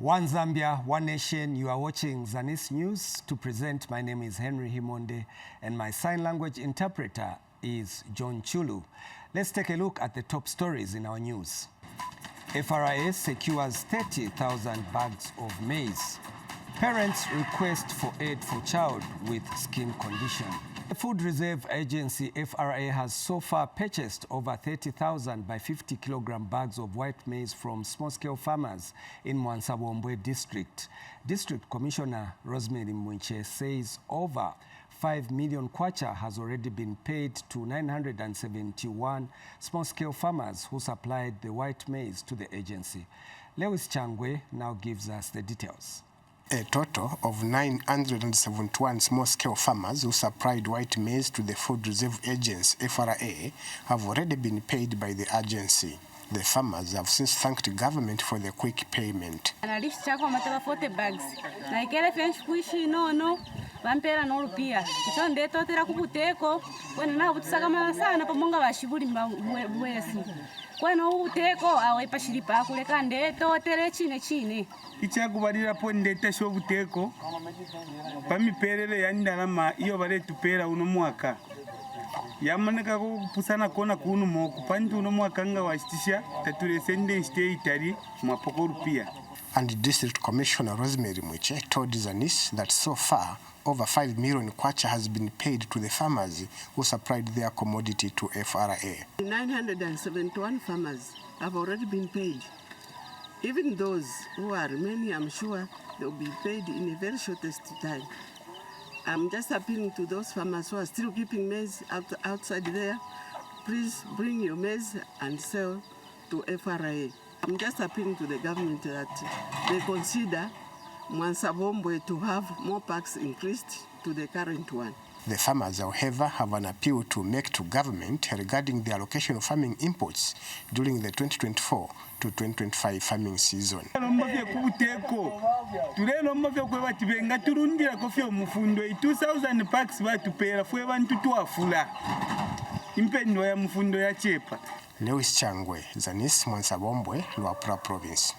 One Zambia, one nation. You are watching Zanis News. To present, my name is Henry Himonde, and my sign language interpreter is John Chulu. Let's take a look at the top stories in our news. FRA secures 30,000 bags of maize. Parents request for aid for child with skin condition. The Food Reserve Agency, FRA, has so far purchased over 30,000 by 50 kilogram bags of white maize from small-scale farmers in Mwansabombwe district. District Commissioner Rosemary Munche says over 5 million kwacha has already been paid to 971 small-scale farmers who supplied the white maize to the agency. Lewis Changwe now gives us the details. A total of 971 small-scale farmers who supplied white maize to the Food Reserve Agency, FRA, have already been paid by the agency. The farmers have since thanked the government for the quick payment. Ichakubalira pondeta shobuteko pamiperere yandalama iyo baletupera uno mwaka yamaneka kupusana kona kuno moko panti uno mwaka nga washitisha taturesende nshite itari mwapoko rupia. And District Commissioner Rosemary Mwiche told Zanis that so far over 5 million kwacha has been paid to the farmers who supplied their commodity to FRA. 971 farmers have already been paid. Even those who are remaining, I'm sure they'll be paid in a very shortest time. I'm just appealing to those farmers who are still keeping maize outside there. Please bring your maize and sell to FRA. I'm just appealing to the government that they consider Mwansabombwe to have more packs increased to the current one. The farmers, however, have an appeal to make to government regarding the allocation of farming imports during the 2024 to 2025 farming season. 2,000 packs batupera fwe bantu twafula impendo ya mfundo ya chepa. Lewis Changwe, Zanis, Mwansabombwe, Luapula Province.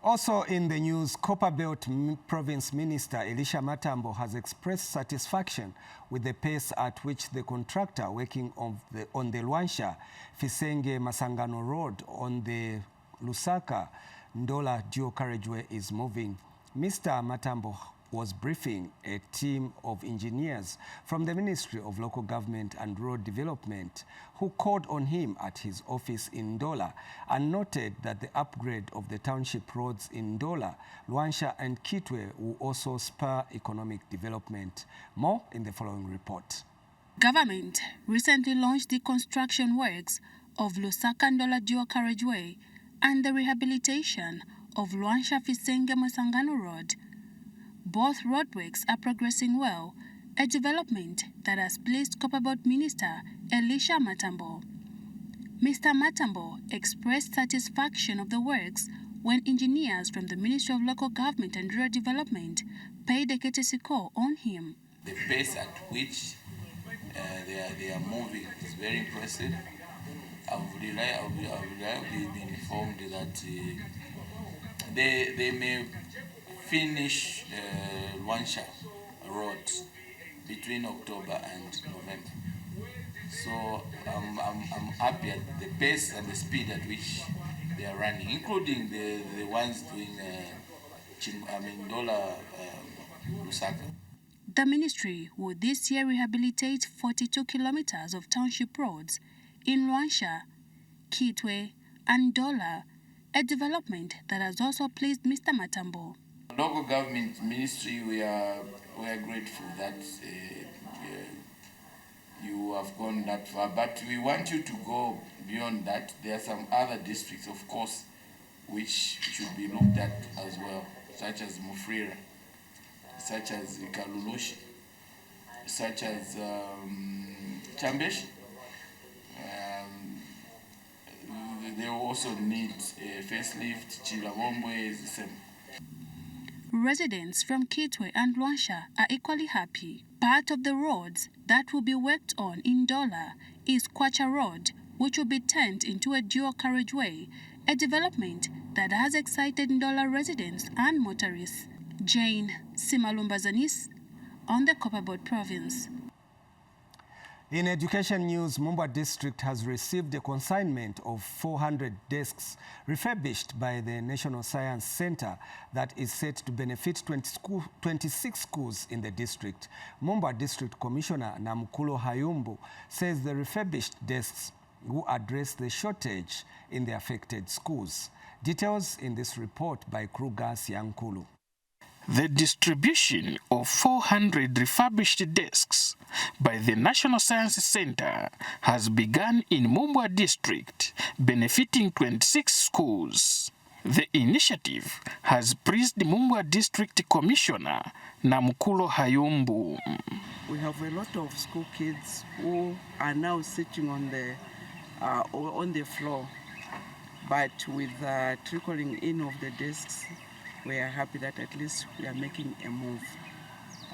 Also in the news, Copperbelt Province Minister Elisha Matambo has expressed satisfaction with the pace at which the contractor working on the Luansha Fisenge Masangano Road on the Lusaka Ndola dual carriageway is moving. Mr. Matambo was briefing a team of engineers from the Ministry of Local Government and Road Development who called on him at his office in Ndola and noted that the upgrade of the township roads in Ndola, Luansha and Kitwe will also spur economic development. More in the following report. Government recently launched the construction works of Lusaka Ndola dual carriageway and the rehabilitation of Luansha Fisenge Masangano Road. Both roadworks are progressing well, a development that has pleased Copperbelt Minister Elisha Matambo. Mr. Matambo expressed satisfaction of the works when engineers from the Ministry of Local Government and Rural Development paid a courtesy call on him. The pace at which they are moving is very impressive. I've reliably been informed that they may finish Luansha Road between October and November. So I'm happy at the pace and the speed at which they are running, including the ones doing Ndola Lusaka. The ministry will this year rehabilitate 42 kilometers of township roads in Luansha, Kitwe, and Ndola, a development that has also pleased Mr. Matambo. Local government ministry, we are grateful that you have gone that far, but we want you to go beyond that. There are some other districts, of course, which should be looked at as well, such as Mufrira, such as Kalulushi, such as Chambesh. They also need a facelift. Chilabombwe is the same. Residents from Kitwe and Luansha are equally happy. Part of the roads that will be worked on in Ndola is Kwacha Road, which will be turned into a dual carriageway, a development that has excited Ndola residents and motorists. Jane Simalumba Zanis on the Copperbelt province. In education news, Mumba district has received a consignment of 400 desks refurbished by the National Science Center that is set to benefit 26 schools in the district. Mumba District Commissioner Namkulo Hayumbu says the refurbished desks will address the shortage in the affected schools. Details in this report by Krugas Yankulu. The distribution of 400 refurbished desks by the National Science Center has begun in Mumba district, benefiting 26 schools. The initiative has pleased Mumba District Commissioner Namkulo Hayumbu. We have a lot of school kids who are now sitting on the floor, but with trickling in of the desks, we are happy that at least we are making a move.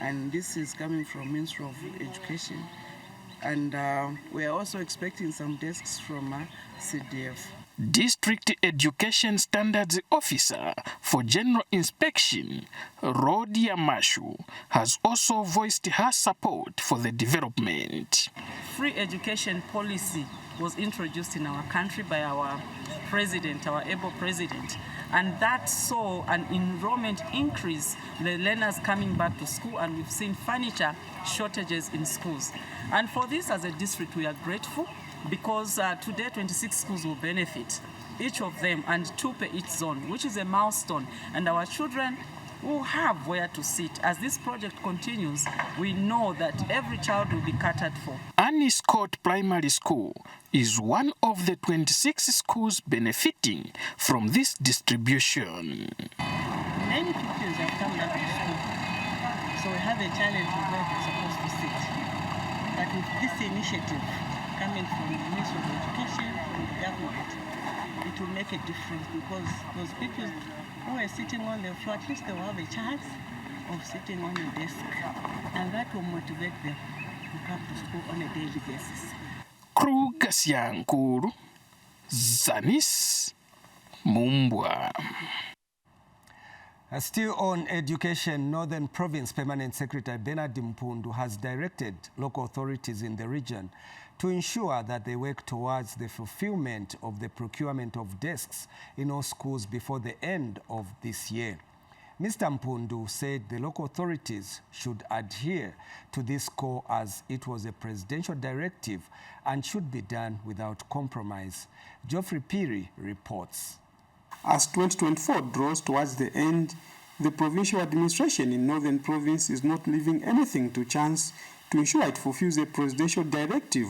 And this is coming from Ministry of Education. And we are also expecting some desks from CDF. District Education Standards Officer for General Inspection, Rodia Mashu, has also voiced her support for the development. Free education policy was introduced in our country by our president, our able president, and that saw an enrollment increase, the learners coming back to school, and we've seen furniture shortages in schools. And for this, as a district, we are grateful because today 26 schools will benefit, each of them, and 2 per each zone, which is a milestone, and our children will have where to sit. As this project continues, we know that every child will be catered for. Annie Scott Primary School is one of the 26 schools benefiting from this distribution. Many pupils have come back to school, so we have a challenge of where they're supposed to sit. But with this initiative coming from the Ministry of Education, from the government, it will make a difference because those people who are sitting on the floor, at least they will have a chance of sitting on a desk, and that will motivate them to come to school on a daily basis. Krugas Yankulu, Zanis, Mumbwa. Still on education, Northern Province Permanent Secretary Bernard Mpundu has directed local authorities in the region to ensure that they work towards the fulfillment of the procurement of desks in all schools before the end of this year. Mr. Mpundu said the local authorities should adhere to this call as it was a presidential directive and should be done without compromise. Geoffrey Piri reports. As 2024 draws towards the end, the provincial administration in Northern Province is not leaving anything to chance to ensure it fulfills a presidential directive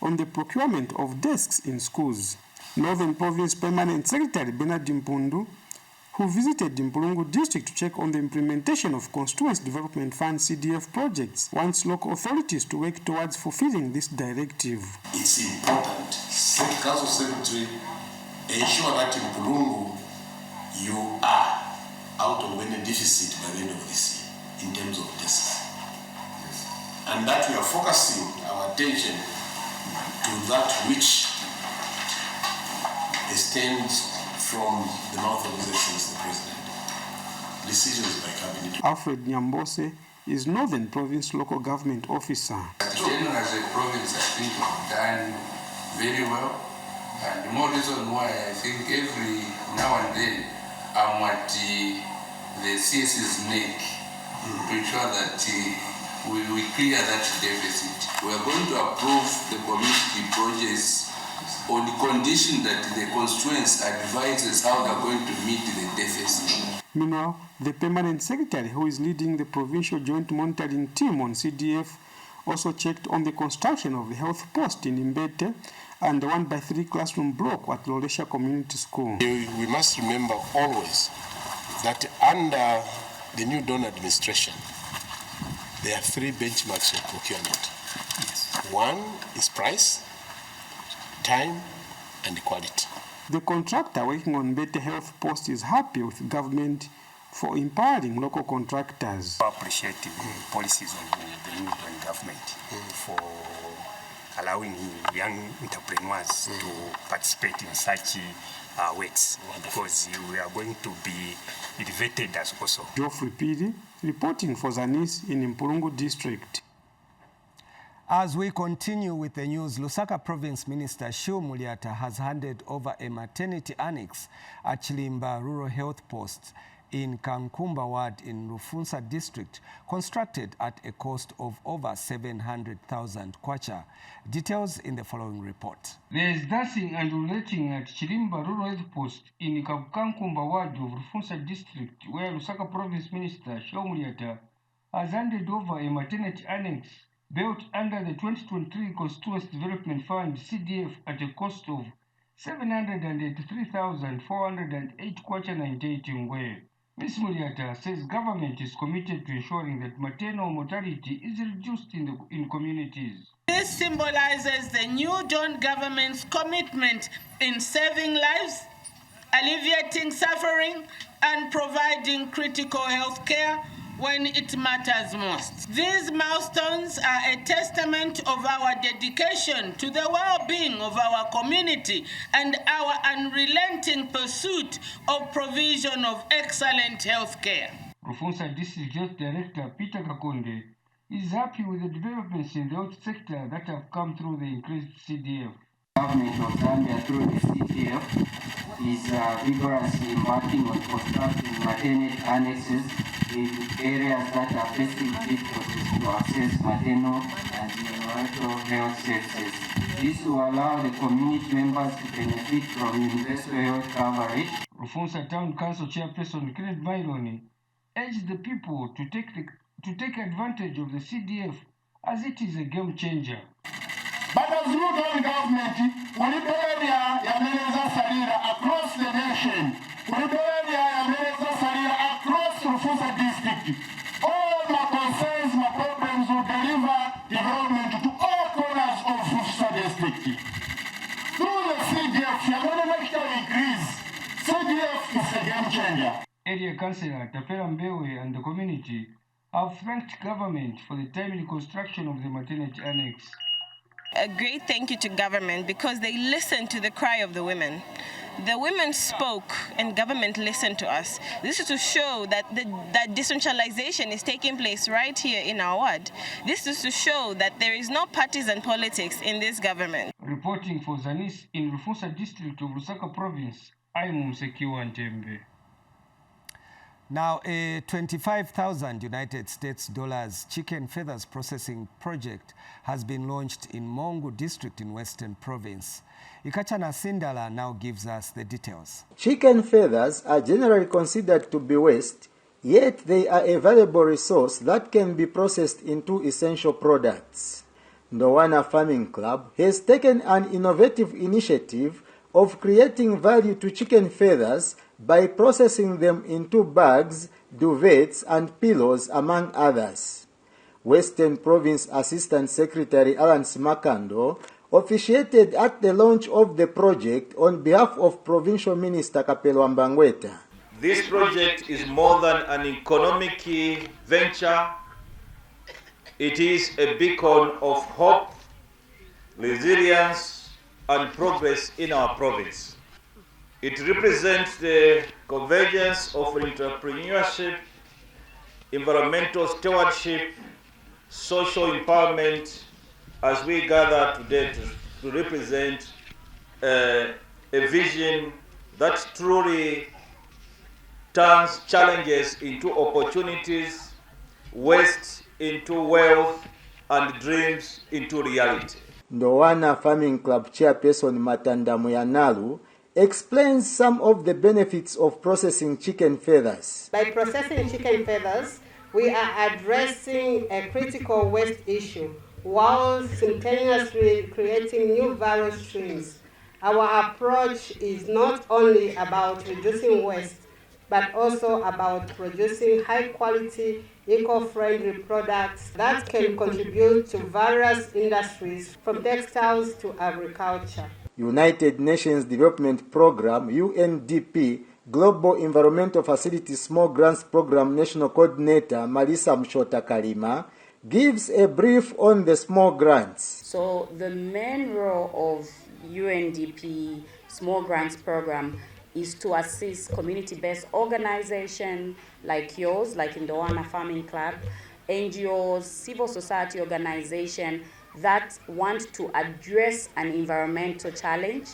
on the procurement of desks in schools. Northern Province Permanent Secretary Bernard Mpundu, who visited Mpulungu district to check on the implementation of Constituency Development Fund CDF projects, wants local authorities to work towards fulfilling this directive. It's important, Council Secretary, ensure that in Mpulungu you are out of any deficit by the end of this year in terms of desks. And that we are focusing our attention to that which extends from the mouth of His Excellency the President. Decisions by Cabinet. Alfred Nyambose is Northern Province Local Government Officer. General as a province, I think we've done very well. And the more reason why I think every now and then I'm at the CS's neck to ensure that we clear that deficit. We are going to approve the community projects on the condition that the constituents advises how they are going to meet the deficit. Meanwhile, the Permanent Secretary, who is leading the Provincial Joint Monitoring Team on CDF, also checked on the construction of the health post in Mbete and the 1x3 classroom block at Lolesha Community School. We must remember always that under the new Dawn administration, there are 3 benchmarks of procurement. One is price, time, and quality. The contractor working on Mbete Health Post is happy with government for empowering local contractors. I appreciate the policies of the new government for allowing young entrepreneurs to participate in such weights, because we are going to be elevated as also. Geoffrey Piri, reporting for Zanis in Mpulungu District. As we continue with the news, Lusaka Province Minister Shu Muliata has handed over a maternity annex at Chilimba Rural Health Post in Kankumba Ward in Rufunsa District, constructed at a cost of over 700,000 kwacha. Details in the following report. There is dancing and relating at Chilimba Rural Health Post in Kankumba Ward of Rufunsa District, where Lusaka Province Minister Shu Muliata has handed over a maternity annex built under the 2023 Constituency Development Fund CDF at a cost of 783,408 kwacha 98 ngwe. Ms. Muliata says government is committed to ensuring that maternal mortality is reduced in communities. This symbolizes the new Dawn government's commitment in saving lives, alleviating suffering, and providing critical health care when it matters most. These milestones are a testament of our dedication to the well-being of our community and our unrelenting pursuit of provision of excellent health care. Rufunsa District Health Director Peter Kakonde is happy with the developments in the health sector that have come through the increased CDF. Government of Zambia through the CDF is vigorously embarking on constructing maternity annexes in areas that are facing difficulties to access maternal and neonatal health services. This will allow the community members to benefit from universal health coverage. Rufunsa Town Council Chairperson Kenneth Mailoni urged the people to take advantage of the CDF as it is a game changer. But as new Dawn government, Uliberia Yameleza Salira across the nation, Uliberia Yameleza Salira across Rufunsa District, all my concerns, my problems will deliver development to all corners of Rufunsa District. Through the CDF, Yameleza will increase. CDF is a game changer. Area Councillor Tapera Mbewe and the community have thanked government for the timely construction of the maternity annex. A great thank you to government because they listened to the cry of the women. The women spoke and government listened to us. This is to show that that decentralization is taking place right here in our ward. This is to show that there is no partisan politics in this government. Reporting for Zanis in Rufunsa District of Lusaka Province, I am Msekiwa Ntembe. Now, a 25,000 United States dollars chicken feathers processing project has been launched in Mongu District in Western Province. Ikachana Sindala now gives us the details. Chicken feathers are generally considered to be waste, yet they are a valuable resource that can be processed into essential products. Ndowana Farming Club has taken an innovative initiative of creating value to chicken feathers by processing them into bags, duvets, and pillows, among others. Western Province Assistant Secretary Alan Simakando officiated at the launch of the project on behalf of Provincial Minister Kapelwa Mbangweta. This project is more than an economic venture. It is a beacon of hope, resilience, and progress in our province. It represents the convergence of entrepreneurship, environmental stewardship, social empowerment, as we gather today to represent a vision that truly turns challenges into opportunities, waste into wealth, and dreams into reality. Ndowana Farming Club Chairperson Matanda Muyanalu explains some of the benefits of processing chicken feathers. By processing chicken feathers, we are addressing a critical waste issue while simultaneously creating new value streams. Our approach is not only about reducing waste, but also about producing high-quality, eco-friendly products that can contribute to various industries, from textiles to agriculture. United Nations Development Program, UNDP, Global Environmental Facility Small Grants Program National Coordinator Marisa Mshota Kalima gives a brief on the small grants. So the main role of UNDP small grants program is to assist community-based organizations like yours, like in the Ndowana Farming Club, NGOs, civil society organizations that want to address an environmental challenge,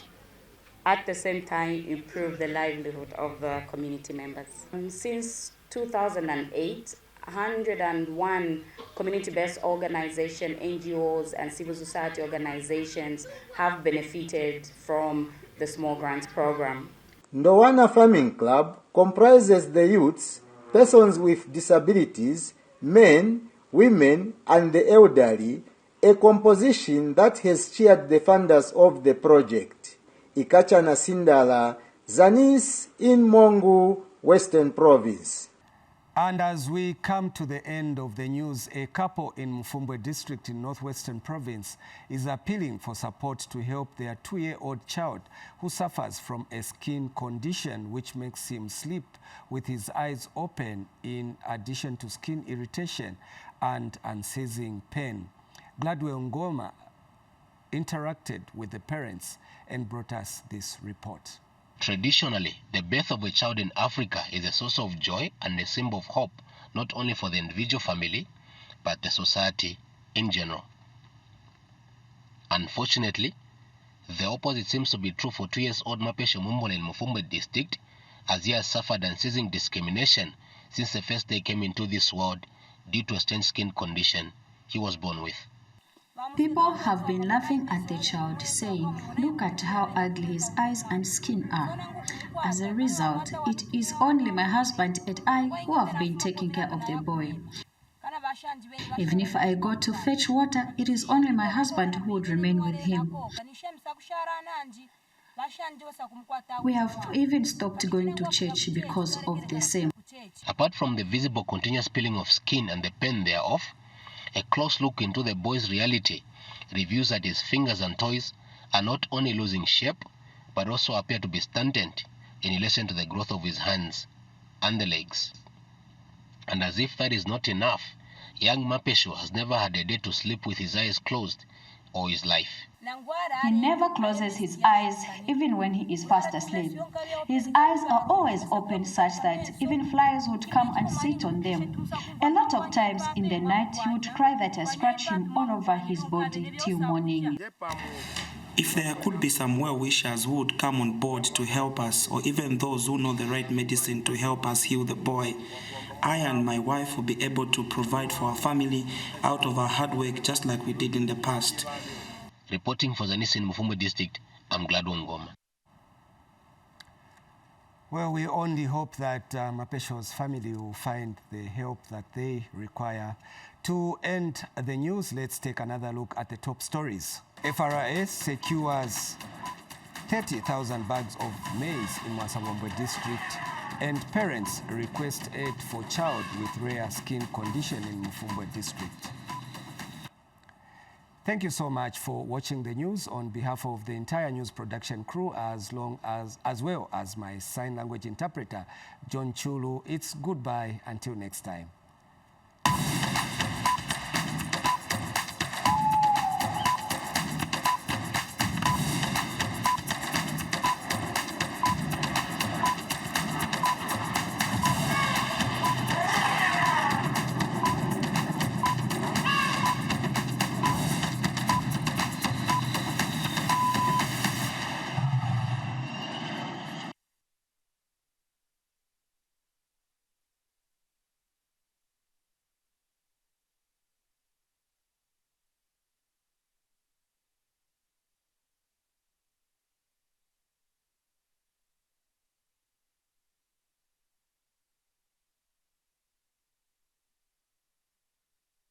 at the same time improve the livelihood of the community members. Since 2008, 101 community-based organizations, NGOs, and civil society organizations have benefited from the Small Grants Program. Ndowana Farming Club comprises the youths, persons with disabilities, men, women, and the elderly, a composition that has cheered the funders of the project. Ikachana Sindala, Zanis in Mongu, Western Province. And as we come to the end of the news, a couple in Mfumbwe district in Northwestern Province is appealing for support to help their 2-year-old child who suffers from a skin condition which makes him sleep with his eyes open, in addition to skin irritation and unceasing pain. Gladwell Ngoma interacted with the parents and brought us this report. Traditionally, the birth of a child in Africa is a source of joy and a symbol of hope, not only for the individual family, but the society in general. Unfortunately, the opposite seems to be true for 2-year-old Mapesho Mumbole in Mfumbwe district, as he has suffered unceasing discrimination since the first day came into this world due to a strange skin condition he was born with. People have been laughing at the child, saying, "Look at how ugly his eyes and skin are." As a result, it is only my husband and I who have been taking care of the boy. Even if I go to fetch water, it is only my husband who would remain with him. We have even stopped going to church because of the same. Apart from the visible continuous peeling of skin and the pain thereof, a close look into the boy's reality reveals that his fingers and toes are not only losing shape, but also appear to be stunted in relation to the growth of his hands and the legs. And as if that is not enough, young Mapesho has never had a day to sleep with his eyes closed all his life. He never closes his eyes, even when he is fast asleep. His eyes are always open such that even flies would come and sit on them. A lot of times in the night, he would cry that I scratch him all over his body till morning. If there could be some well-wishers who would come on board to help us, or even those who know the right medicine to help us heal the boy, I and my wife will be able to provide for our family out of our hard work, just like we did in the past. Reporting for Zanis in Mfumbwe district, I'm Gladwell Ngoma. Well, we only hope that Mapesho's family will find the help that they require. To end the news, let's take another look at the top stories. FRA secures 30,000 bags of maize in Mwasangombwe district, and parents request aid for child with rare skin condition in Mfumbwe district. Thank you so much for watching the news on behalf of the entire news production crew, as well as my sign language interpreter, John Chulu. It's goodbye until next time.